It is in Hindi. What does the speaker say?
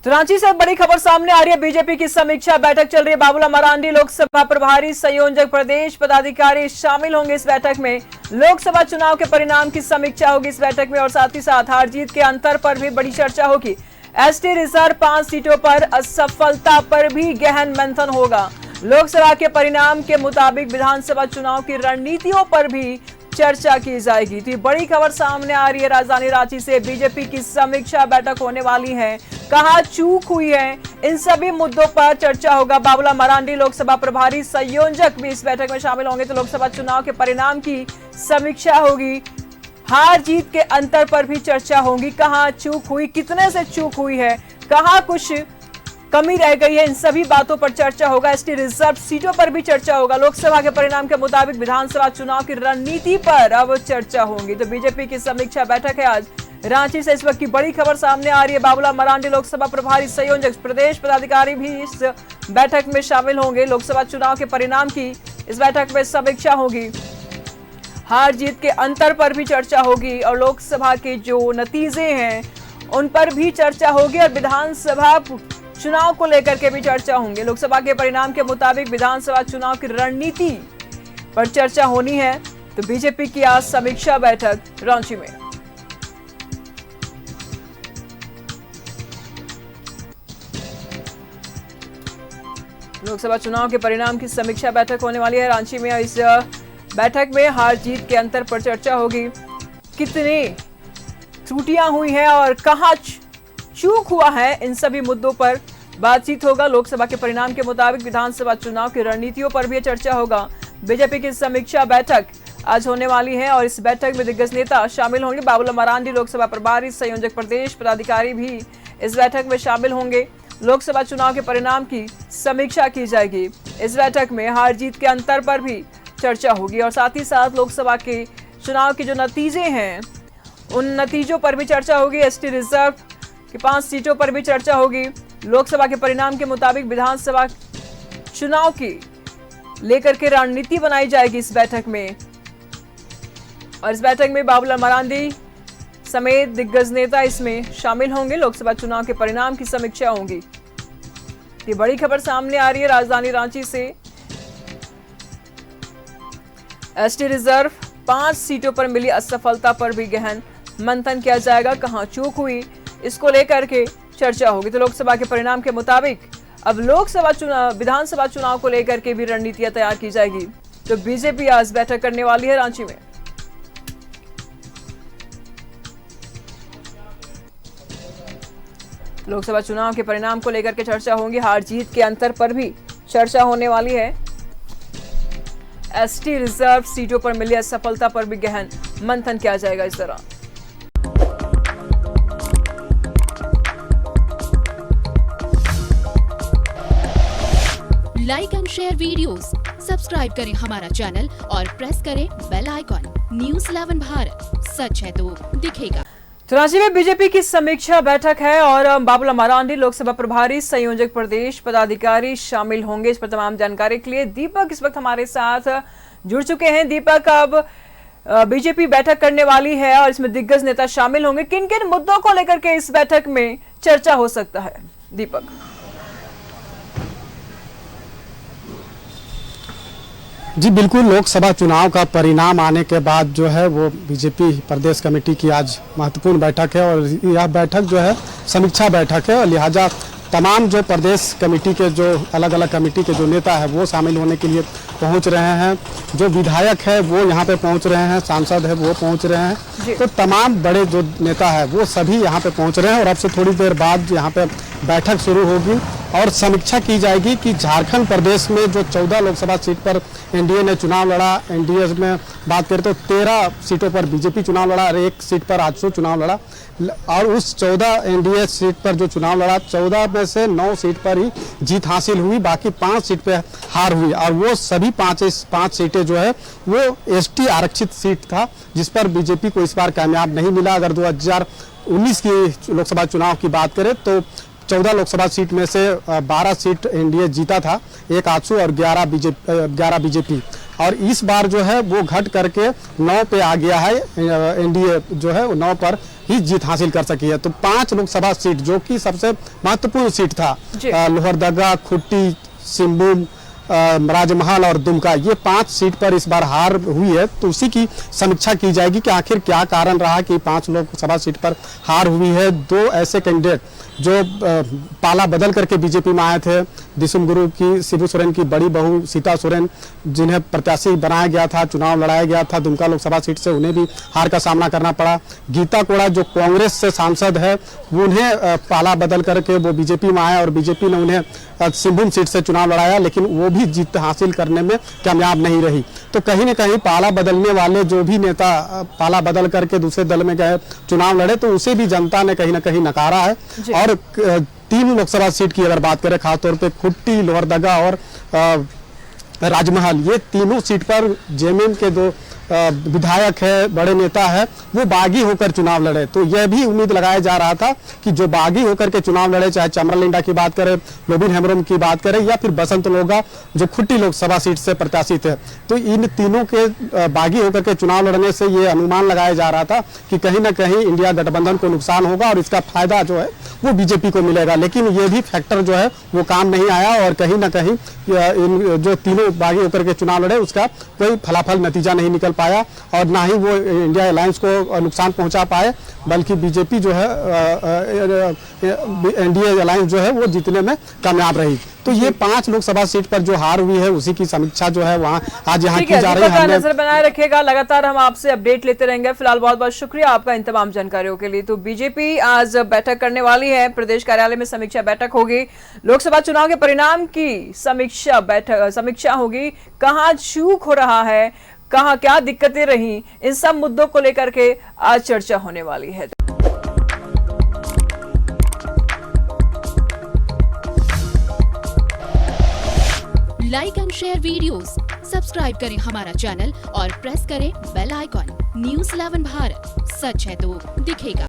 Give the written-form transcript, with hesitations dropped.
तो रांची से बड़ी खबर सामने आ रही है। बीजेपी की समीक्षा बैठक चल रही है। बाबूलाल मरांडी लोकसभा प्रभारी संयोजक प्रदेश पदाधिकारी शामिल होंगे इस बैठक में। लोकसभा चुनाव के परिणाम की समीक्षा होगी इस बैठक में और साथ ही साथ हार जीत के अंतर पर भी बड़ी चर्चा होगी। एसटी रिजर्व 5 सीटों पर असफलता पर भी गहन मंथन होगा। लोकसभा के परिणाम के मुताबिक विधानसभा चुनाव की रणनीतियों पर भी चर्चा की जाएगी। तो बड़ी खबर सामने आ रही है। राजधानी रांची से बीजेपी की समीक्षा बैठक होने वाली है। कहां चूक हुई है, इन सभी मुद्दों पर चर्चा होगा। बाबूलाल मरांडी लोकसभा प्रभारी संयोजक भी इस बैठक में शामिल होंगे। तो लोकसभा चुनाव के परिणाम की समीक्षा होगी। हार जीत के अंतर पर भी चर्चा होगी। कहां चूक हुई, कितने से चूक हुई है, कहां कुछ कमी रह गई है, इन सभी बातों पर चर्चा होगा। एसटी रिजर्व सीटों पर भी चर्चा होगा। लोकसभा के परिणाम के मुताबिक विधानसभा चुनाव की रणनीति पर अब चर्चा होगी। तो बीजेपी की समीक्षा बैठक है आज रांची से। इस वक्त की बड़ी खबर सामने आ रही है। बाबूलाल मरांडी लोकसभा प्रभारी संयोजक प्रदेश पदाधिकारी भी इस बैठक में शामिल होंगे। लोकसभा चुनाव के परिणाम की इस बैठक में समीक्षा होगी। हार जीत के अंतर पर भी चर्चा होगी और लोकसभा के जो नतीजे हैं उन पर भी चर्चा होगी और विधानसभा चुनाव को लेकर के भी चर्चा होंगे। लोकसभा के परिणाम के मुताबिक विधानसभा चुनाव की रणनीति पर चर्चा होनी है। तो बीजेपी की आज समीक्षा बैठक रांची में। लोकसभा चुनाव के परिणाम की समीक्षा बैठक होने वाली है रांची में। इस बैठक में हार जीत के अंतर पर चर्चा होगी। कितनी त्रुटियां हुई हैं और कहां चूक हुआ है, इन सभी मुद्दों पर बातचीत होगा। लोकसभा के परिणाम के मुताबिक विधानसभा चुनाव की रणनीतियों पर भी चर्चा होगा। बीजेपी की समीक्षा बैठक आज होने वाली है और इस बैठक में दिग्गज नेता शामिल होंगे। बाबूलाल मरांडी लोकसभा प्रभारी संयोजक प्रदेश पदाधिकारी भी इस बैठक में शामिल होंगे। लोकसभा चुनाव के परिणाम की समीक्षा की जाएगी। इस बैठक में हार जीत के अंतर पर भी चर्चा होगी और साथ ही साथ लोकसभा के चुनाव के जो नतीजे हैं उन नतीजों पर भी चर्चा होगी। एसटी रिजर्व की 5 सीटों पर भी चर्चा होगी। लोकसभा के परिणाम के मुताबिक विधानसभा चुनाव की लेकर के रणनीति बनाई जाएगी इस बैठक में और इस बैठक में बाबूलाल मरांडी समेत दिग्गज नेता इसमें शामिल होंगे। लोकसभा चुनाव के परिणाम की समीक्षा होगी। ये बड़ी खबर सामने आ रही है राजधानी रांची से। एसटी रिजर्व 5 सीटों पर मिली असफलता पर भी गहन मंथन किया जाएगा। कहां चूक हुई, इसको लेकर के चर्चा होगी। तो लोकसभा के परिणाम के मुताबिक अब लोकसभा चुनाव विधानसभा चुनाव को लेकर के भी रणनीतियां तैयार की जाएगी। तो बीजेपी आज बैठक करने वाली है रांची में। लोकसभा चुनाव के परिणाम को लेकर के चर्चा होगी। हार जीत के अंतर पर भी चर्चा होने वाली है। एसटी रिजर्व सीटों पर मिली असफलता पर भी गहन मंथन किया जाएगा इस दौरान। Like and share videos, subscribe करें हमारा चैनल और प्रेस करें बेल आइकॉन। न्यूज़ 11 भारत, सच है तो दिखेगा। तो रांची में बीजेपी की समीक्षा बैठक है और बाबूलाल मरांडी लोकसभा प्रभारी संयोजक प्रदेश पदाधिकारी शामिल होंगे। इस पर तमाम जानकारी के लिए दीपक इस वक्त हमारे साथ जुड़ चुके हैं। दीपक, अब बीजेपी बैठक करने वाली है और इसमें दिग्गज नेता शामिल होंगे। किन किन मुद्दों को लेकर के इस बैठक में चर्चा हो सकता है, दीपक? जी बिल्कुल, लोकसभा चुनाव का परिणाम आने के बाद जो है वो बीजेपी प्रदेश कमेटी की आज महत्वपूर्ण बैठक है और यह बैठक जो है समीक्षा बैठक है और लिहाजा तमाम जो प्रदेश कमेटी के जो अलग अलग कमेटी के जो नेता है वो शामिल होने के लिए पहुंच रहे हैं। जो विधायक है वो यहाँ पे पहुंच रहे हैं, सांसद है वो पहुंच रहे हैं। तो तमाम बड़े जो नेता है वो सभी यहाँ पे पहुंच रहे हैं और अब से थोड़ी देर बाद यहाँ पे बैठक शुरू होगी और समीक्षा की जाएगी कि झारखंड प्रदेश में जो 14 लोकसभा सीट पर एनडीए ने चुनाव लड़ा, एनडीए में बात करें तो 13 सीटों पर बीजेपी चुनाव लड़ा और 1 सीट पर आजसू चुनाव लड़ा और उस 14 एनडीए सीट पर जो चुनाव लड़ा 14 में से 9 सीट पर ही जीत हासिल हुई, बाकी 5 सीट पे हार हुई और वो सभी 5 सीटें जो है वो एसटी आरक्षित सीट था जिस पर बीजेपी को इस बार कामयाब नहीं मिला। अगर 2019 की लोकसभा चुनाव की बात करें तो 14 लोकसभा सीट में से 12 सीट एनडीए जीता था, 1 आजसू और 11 बीजेपी और इस बार जो है वो घट करके 9 पे आ गया है। एनडीए जो है 9 पर ही जीत हासिल कर सकी है। तो 5 लोकसभा सीट जो कि सबसे महत्वपूर्ण सीट था, लोहरदगा, खुट्टी, सिंहभूम, राजमहल और दुमका, ये 5 सीट पर इस बार हार हुई है। तो उसी की समीक्षा की जाएगी कि आखिर क्या कारण रहा कि 5 लोकसभा सीट पर हार हुई है। 2 ऐसे कैंडिडेट जो पाला बदल करके बीजेपी में आए थे, दिसुम गुरु की, शिबू सोरेन की बड़ी बहू सीता सोरेन, जिन्हें प्रत्याशी बनाया गया था, चुनाव लड़ाया गया था दुमका लोकसभा सीट से, उन्हें भी हार का सामना करना पड़ा। गीता कोड़ा जो कांग्रेस से सांसद है, उन्हें पाला बदल करके वो बीजेपी में आया और बीजेपी ने उन्हें सिंहभूम सीट से चुनाव लड़ाया, लेकिन वो भी जीत हासिल करने में कामयाब नहीं रही। तो कहीं न कहीं पाला बदलने वाले जो भी नेता पाला बदल करके दूसरे दल में गए, चुनाव लड़े, तो उसे भी जनता ने कहीं न कहीं नकारा है। और 3 लोकसभा सीट की अगर बात करें, खासतौर पे खुट्टी, लोहरदगा और राजमहल, ये तीनों सीट पर जेएमएम के 2 विधायक है, बड़े नेता है, वो बागी होकर चुनाव लड़े। तो यह भी उम्मीद लगाया जा रहा था कि जो बागी होकर के चुनाव लड़े, चाहे चमरालिंडा की बात करें, लोबिन हेम्ब्रोम की बात करें, या फिर बसंत लोगा जो खुट्टी लोकसभा सीट से प्रत्याशी थे, तो इन तीनों के बागी होकर के चुनाव लड़ने से ये अनुमान लगाया जा रहा था कि कहीं ना कहीं इंडिया गठबंधन को नुकसान होगा और इसका फायदा जो है वो बीजेपी को मिलेगा। लेकिन ये भी फैक्टर जो है वो काम नहीं आया और कहीं ना कहीं इन जो तीनों बागी होकर के चुनाव लड़े उसका कोई फलाफल नतीजा नहीं निकल पाया और ना ही वो इंडिया अलायंस को नुकसान पहुंचा पाए, बल्कि बीजेपी जो है एनडीए अलायंस जो है वो जीतने में कामयाब रही। तो ये 5 लोकसभा सीट पर जो हार हुई है उसी की समीक्षा जो है वहाँ आज यहाँ की जा रही है। नजर बनाए रखेगा, लगातार हम आपसे अपडेट लेते रहेंगे। फिलहाल बहुत बहुत शुक्रिया आपका इन तमाम जानकारियों के लिए। तो बीजेपी आज बैठक करने वाली है, प्रदेश कार्यालय में समीक्षा बैठक होगी, लोकसभा चुनाव के परिणाम की समीक्षा होगी, कहाँ चूक हो रहा है, कहाँ क्या दिक्कतें रही, इन सब मुद्दों को लेकर के आज चर्चा होने वाली है। Like and share videos, subscribe करें हमारा चैनल और प्रेस करें बेल आइकॉन। न्यूज़ 11 भारत, सच है तो दिखेगा।